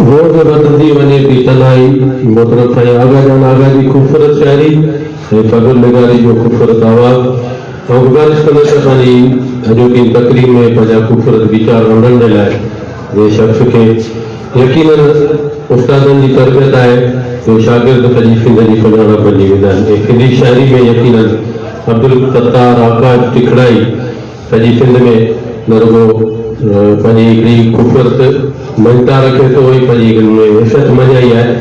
रोज़ वधंदी वञे थी तनाई मोहतरम साईं आगा जान आगा जी ख़ूबसूरत शाइरी ऐं फज़ल निगारी जो ख़ूबसूरत आवाज़ ऐं गुज़ारिश कंदुसि असांजी अॼोकी तक़रीब में पंहिंजा ख़ूबसूरत वीचार रंधण जे लाइ जे शख़्स खे यकीनन उस्तादनि जी तरबियत आहे जो शागिर्द सॼी सिंध जी सुञाणप बणी वेंदा आहिनि ऐं सिंधी शाइरी में यकीनन अब्दुल सत्तार आकाश टिखड़ाई सॼी सिंध में न रुॻो पंहिंजी हिकिड़ी ख़ूबसूरत मञता रखे थो वरी पंहिंजी इज़त मञाई आहे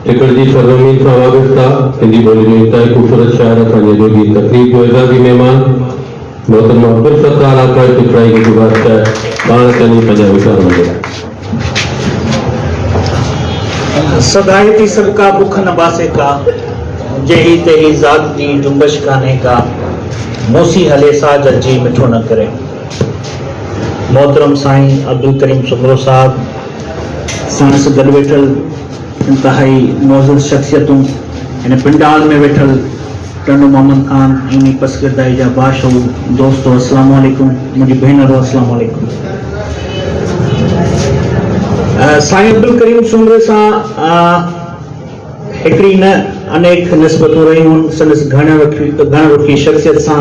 टिकड़ जी सरज़मीन सां वाबस्ता सिंधी ॿोली जो इंतिहाई ख़ूबसूरत शाइर असांजे जोगी तक़रीब जो एज़ाज़ी महिमान मोहतरम अब्दुल सत्तार आकाश टिखड़ाई खे गुज़ारिश आहे पाण कनी पंहिंजा वीचार वञे सदायती सबका बुख न बासे का जही तेही ज़ात जी जुम्बश काने का मोसी हले साज जी मिठो न करे। मोहतरम साईं अब्दुल करीम सुमरो साहब साणस गॾु वेठल इंतहाई मौजूद शख्सियतूं हिन पिंडाल में वेठल टंडो मोहम्मद खान इन्ही पसगिरदाई जा बाशो दोस्तों अस्सलाम वालेकुम मुंहिंजी भेनरो अस्सलाम वालेकुम। साईं अब्दुल करीम सुमरे सां हिकिड़ी न अनेक निस्बतूं रहियूं आहिनि संदसि घण रुखी शख़्सियत सां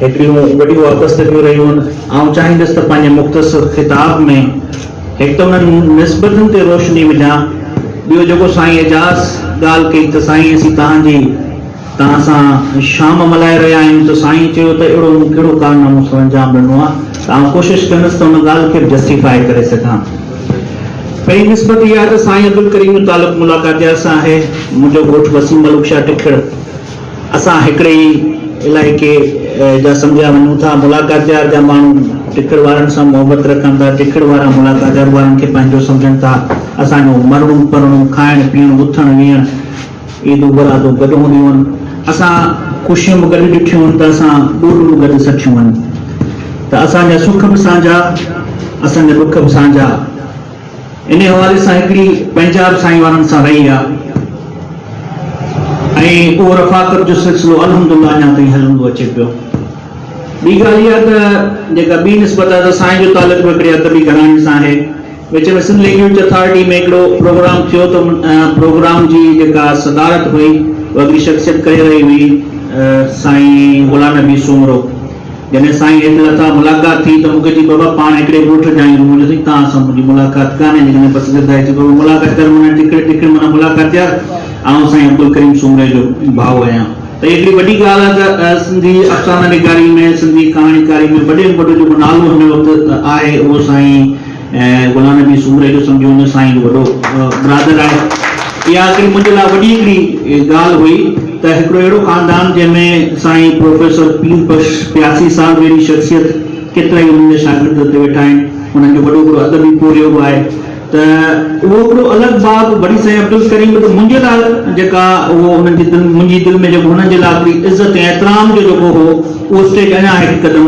हिकिड़ियूं वॾियूं वाबस्तगियूं रहियूं आहिनि। आउं चाहींदुसि त पंहिंजे मुख़्तसर ख़िताब में हिकु त उन्हनि निस्बतुनि ते रोशनी विझां ॿियो जेको साईं एजाज़ ॻाल्हि कई त साईं असीं तव्हां सां शाम मल्हाए रहिया आहियूं त साईं चयो त अहिड़ो कहिड़ो कारनामो सां अंजाम ॾिनो आहे त आउं कोशिशि कंदुसि त उन ॻाल्हि खे जस्टिफाई करे सघां। पहिरीं निस्बत इहा आहे त साईं अब्दुल करीम जो तालुक़ मुलाक़ात सां आहे। मुंहिंजो ॻोठु वसीम मलूक शाह टिखड़ असां हिकिड़े ई इलाइक़े जा सम्झिया वञूं था। मुलाक़ात जा माण्हू टिखड़ वारनि सां मोहबत रखनि था टिखड़ वारा मुलाक़ात वारनि खे पंहिंजो सम्झनि था। असांजो मरणो परणो खाइणु पीअणु उथणु वेहणु ईदूं बरातूं गॾु हूंदियूं आहिनि। असां ख़ुशियूं बि गॾु ॾिठियूं आहिनि त असां ॾोलूं बि गॾु सठियूं आहिनि त असांजा सुख बि साझा असांजा दुख बि साझा। इन हवाले सां हिकिड़ी पंजाब साईं वारनि सां रही आहे ऐं उहो रफ़ाक़त जो सिलसिलो अल्हम्दुलिल्लाह अञा ताईं हलंदो अचे पियो। ॿी ॻाल्हि इहा त जेका ॿी निस्बत आहे त साईं जो तालुक़ बि हिकिड़ी अदबी घराणे सां आहे। विच में सिंध लैंग्वेज अथॉरिटी में हिकिड़ो प्रोग्राम थियो त प्रोग्राम जी जेका सदारत हुई उहा हिकिड़ी शख़्सियत करे रही हुई साईं गुलाम नबी सुमरो। जॾहिं साईं हेठि लथा मुलाक़ात थी त मूंखे चई बाबा पाण हिकिड़े ॻोठ जा आहियूं। मुंहिंजो साईं तव्हां सां मुंहिंजी मुलाक़ात कान्हे जेकॾहिं पसंदि आहे बाबा मुलाक़ात कर माना टिकड़ माना मुलाक़ात यार ऐं साईं अब्दुल करीम सुमरे जो भाउ आहियां त हिकिड़ी वॾी ॻाल्हि आहे त सिंधी अफ़साना निगारी में सिंधी कहाणीकारी में वॾे में वॾो जेको नालो हिन वक़्तु आहे उहो साईं गुलाम नबी सुमरे जो सम्झो हुन साईं जो वॾो ब्रादर आहे। इहा हिकिड़ी मुंहिंजे लाइ वॾी हिकिड़ी ॻाल्हि हुई त हिकिड़ो अहिड़ो ख़ानदान जंहिंमें साईं प्रोफेसर पीर बख्श प्यासी साहिब जहिड़ी शख़्सियत केतिरा ई उन्हनि जे शागिर्द हुते वेठा आहिनि। उन्हनि जो वॾो हिकिड़ो अदबी पोरियो बि आहे त उहो हिकिड़ो अलॻि बाब वरी साईं अब्दुल करीम त मुंहिंजे लाइ जेका उहो उन्हनि जी मुंहिंजी दिलि में जेको हुननि जे लाइ हिकिड़ी इज़त ऐं एतिराम जो जेको हो उहो स्टेज अञा हिकु क़दम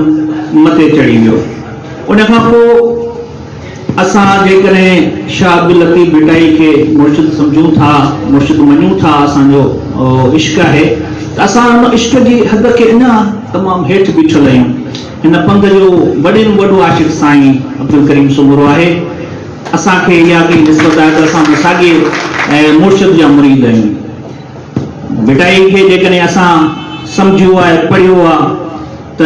मथे चढ़ी वियो। उन खां पोइ असां जेकॾहिं शाह अब्दुल लतीफ़ भिटाई खे मुर्शिद सम्झूं था मुर्शिद मञूं था असांजो इश्क आहे त असां उन इश्क जी हद खे अञा तमामु हेठि बीठल आहियूं। हिन पंध जो वॾे में वॾो आशिक़ साईं अब्दुल करीम सुमरो आहे। असांखे इहा हिकिड़ी निस्बत आहे त असां साॻे मुर्शिद जा मुरीद आहियूं। भिटाई खे जेकॾहिं असां सम्झियो आहे पढ़ियो आहे त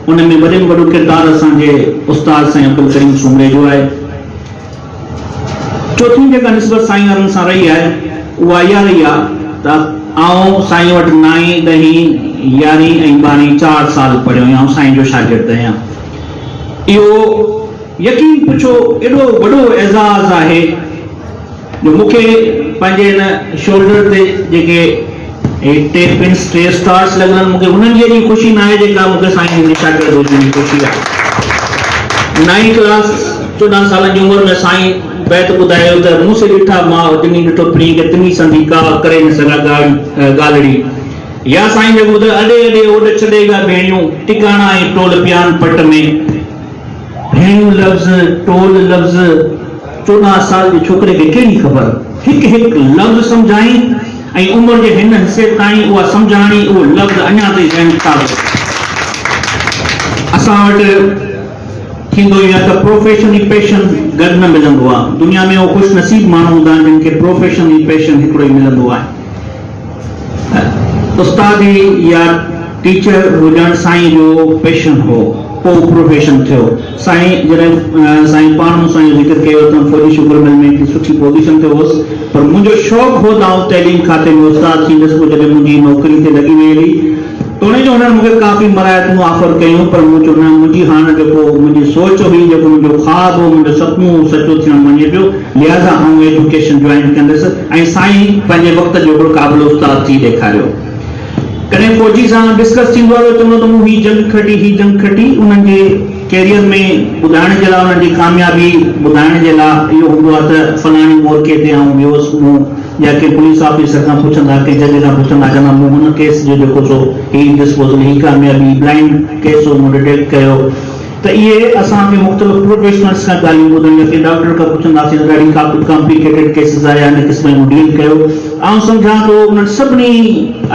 उन में वॾे में वॾो किरदारु असांजे उस्ताद साईं अब्दुल करीम सुमरे जो आहे। चोथीं जेका निस्बत साईं वारनि सां रही आहे उहा इहा रही आहे त आउं साईं वटि 9, 10, 11 ऐं 12 4 साल पढ़ियो आहियां ऐं साईं जो शागिर्द आहियां। इहो यकीन पुछो एॾो वॾो एज़ाज़ आहे जो मूंखे पंहिंजे हिन शोल्डर ते जेके टे पिन्स 3 स्टार्स लॻल मूंखे हुननि जी एॾी ख़ुशी न आहे जेका मूंखे साईं जी शागिर्द हुजण जी ख़ुशी आहे। 9th क्लास 14 सालनि जी उमिरि में साईं बैत ॿुधायो त मूं से ॾिठा मां टिनी ॾिठो फ्री के तिनी संधी का करे न सघां ॻाल्हिड़ी या साईं जेको ॿुधायो अॾे अॾे ओॾे छॾेगा भेणियूं टिकाणा ऐं टोल पियान पट में भेणियूं लफ़्ज़ टोल लफ़्ज़ 14 साल जे छोकिरे खे कहिड़ी ख़बर हिकु हिकु लफ़्ज़ सम्झाई ऐं उमिरि जे हिन हिसे ताईं उहा सम्झाणी उहो लफ़्ज़ अञा ताईं ज़हन था। असां वटि थींदो या त प्रोफेशन ई पैशन गॾु न मिलंदो आहे। दुनिया में उहो ख़ुशि नसीब माण्हू हूंदा आहिनि जिन खे प्रोफेशन ई पैशन हिकिड़ो ई मिलंदो आहे। उस्तादी या टीचर हुजणु साईं जो पैशन हो, पोइ प्रोफेशन थियो। साईं जॾहिं साईं पाण मूंसां इहो ज़िक्र कयो त फौजी शुगर मिल में हिकिड़ी सुठी पोज़ीशन ते हुअसि, पर मुंहिंजो शौक़ु हो दाऊद तइलीम खाते में उस्ताद थींदुसि। पोइ जॾहिं मुंहिंजी नौकरी ते लॻी वई हुई त उन जो हुननि मूंखे काफ़ी मरायतूं ऑफर कयूं, पर मूं चयो न, मुंहिंजी हाणे जेको मुंहिंजी सोच हुई, जेको मुंहिंजो ख़्वाबु हो, मुंहिंजो सुपिनो सचो थियणु वञे पियो, लिहाज़ा आउं एजुकेशन जॉइन कंदुसि ऐं साईं पंहिंजे वक़्त जो हिकिड़ो क़ाबिल उस्ताद थी ॾेखारियो। कॾहिं फौजी सां डिस्कस थींदो आहे चवंदो त मूं हीअ जंग खटी उन्हनि जे कैरियर में ॿुधाइण जे लाइ, उन्हनि जी कामयाबी ॿुधाइण जे लाइ इहो हूंदो आहे त फलाणी मोर्के ते आउं वियोसि, मूं या कंहिं पुलिस ऑफिसर खां पुछंदा, कंहिं जज खां पुछंदा, चवंदा मूं हुन केस जो जेको सो ही डिस्पोजल, ही कामयाबी, ब्लाइंड केस हो मूं डिटेक्ट कयो। त इहे असांखे मुख़्तलिफ़ प्रोफेशनल्स खां ॻाल्हियूं ॿुधणु, कंहिं डॉक्टर खां पुछंदासीं त ॾाढी कॉम्प्लिकेटेड केसिस आया, हिन क़िस्म जूं डील कयो। ऐं सम्झां थो उन्हनि सभिनी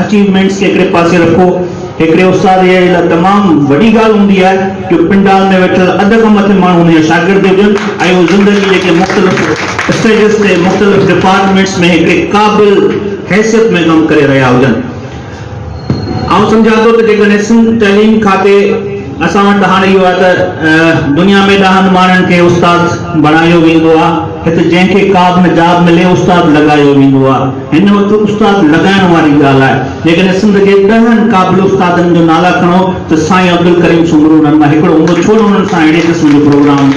अचीवमेंट्स खे हिकिड़े पासे रखो। हिकिड़े उस्ताद जे लाइ तमामु वॾी ॻाल्हि हूंदी आहे कि पिंडाल में वेठल अध खां मथे माण्हू हुन जा शागिर्द हुजनि ऐं उहे ज़िंदगी जेके मुख़्तलिफ़ स्टेजिस ते मुख़्तलिफ़ डिपार्टमेंट्स में हिकिड़े क़ाबिल हैसियत में कमु करे रहिया हुजनि। ऐं सम्झां थो त जेकॾहिं सिंध तइलीम खाते असां वटि हाणे इहो आहे त दुनिया में ॾहनि माण्हुनि खे उस्ताद बणायो वेंदो आहे। हिते जंहिंखे का बि न जॉब मिले उस्ताद लॻायो वेंदो आहे। हिन वक़्तु उस्ताद लॻाइण वारी ॻाल्हि आहे। जेकॾहिं सिंध जे 10 क़ाबिल उस्तादनि जो नाला खणो त साईं अब्दुल करीम सुमरू उन्हनि मां हिकिड़ो हूंदो। छो न उन्हनि सां अहिड़े क़िस्म जो प्रोग्राम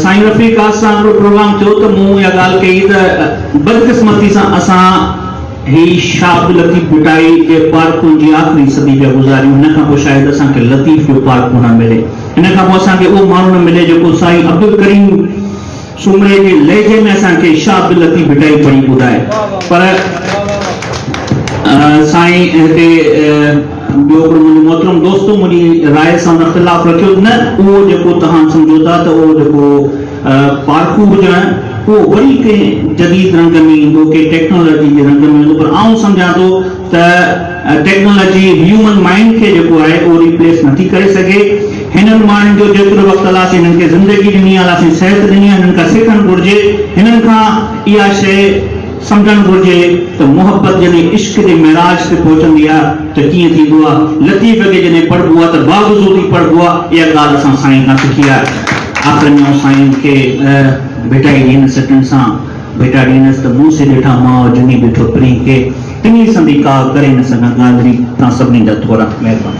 साईं रफ़ीक सां हिकिड़ो प्रोग्राम थियो त मूं इहा ॻाल्हि कई त बदकिस्मती सां असां ही शाह अब्दुल लतीफ़ भिटाई जे पार्कुनि जी आख़िरी सदी पिया गुज़ारियूं। हिन खां पोइ शायदि असांखे लतीफ़ जो पार्क न मिले, हिन खां पोइ असांखे उहो माण्हू न मिले जेको साईं अब्दुल करीम सुमरे जे लहजे में असांखे शाह अब्दुल लतीफ़ भिटाई पढ़ी ॿुधाए। पर साईं हिते ॿियो हिकिड़ो मुंहिंजो मोहतरम दोस्तो मुंहिंजी राय सां इख़्तिलाफ़ रखियो, न उहो जेको तव्हां सम्झो था त उहो जेको पार्कूं हुजनि उहो वरी कंहिं जदीद रंग में ईंदो, कंहिं टेक्नोलॉजी जे रंग में ईंदो। पर आउं सम्झां थो त टेक्नोलॉजी ह्यूमन माइंड खे जेको आहे उहो रिप्लेस नथी करे सघे। हिननि माण्हुनि जो जेतिरो वक़्तु हलासीं, हिननि खे ज़िंदगी ॾिनी आहे, असां सिहत ॾिनी आहे, हिननि खां सिखणु घुरिजे। हिननि खां इहा शइ सम्झणु घुरिजे त मुहबत जॾहिं इश्क जे मेराज ते पहुचंदी आहे त कीअं थींदो आहे। लतीफ़ खे जॾहिं पढ़बो आहे त बावजूदी पढ़बो आहे। इहा ॻाल्हि असां साईं खां सिखी आहे। आख़िर में साईं खे भिटाई ॾींदसि सटनि सां, बेटा ॾींदसि त मूं से ॾिठा मां जनी ॾिठो परी खे टिनी संदी का करे न सघां। ॻाल्हि तव्हां सभिनी जा थोरा महिरबानी।